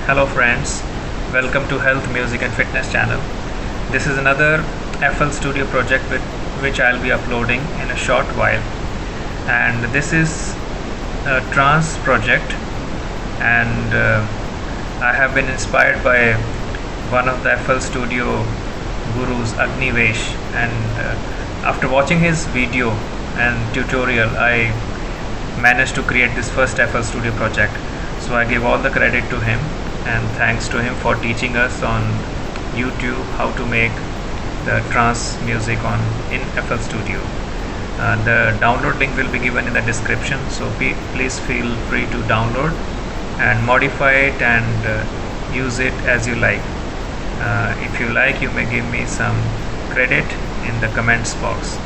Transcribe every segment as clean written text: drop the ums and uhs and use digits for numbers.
Hello friends, welcome to Health, Music and Fitness channel. This is another FL Studio project which I'll be uploading in a short while. And this is a trance project, and I have been inspired by one of the FL Studio gurus, Agni Vesh, and after watching his video and tutorial I managed to create this first FL Studio project. So I give all the credit to him, and thanks to him for teaching us on YouTube how to make the trance music in FL Studio. The download link will be given in the description, so please feel free to download and modify it and use it as you like. If you like, you may give me some credit in the comments box.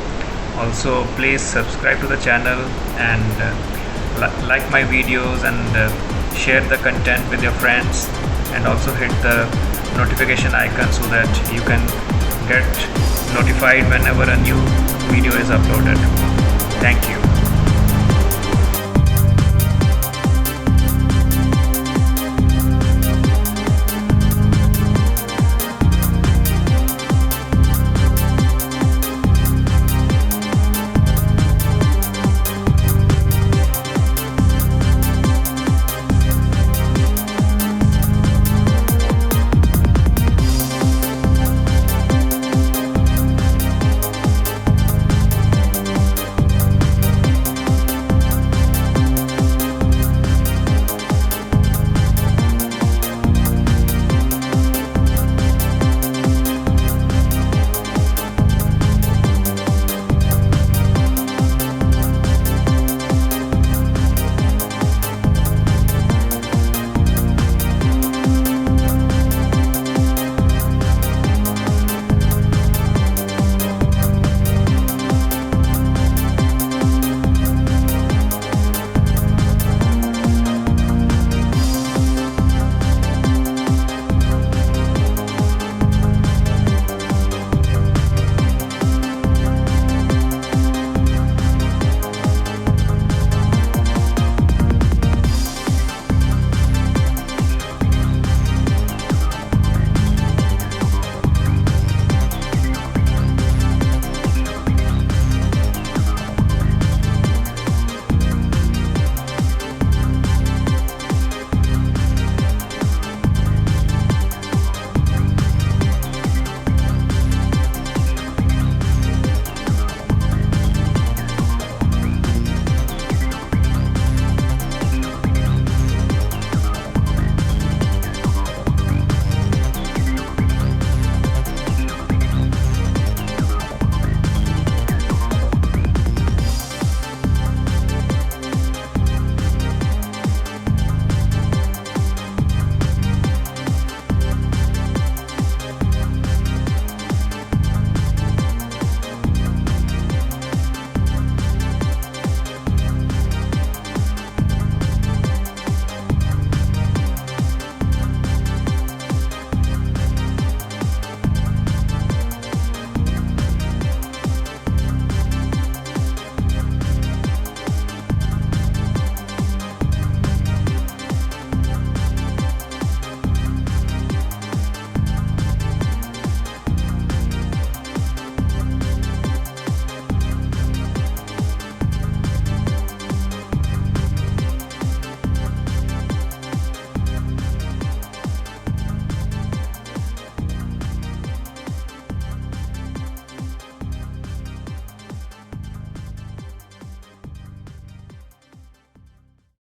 Also, please subscribe to the channel and like my videos, and share the content with your friends, and also hit the notification icon so that you can get notified whenever a new video is uploaded. Thank you.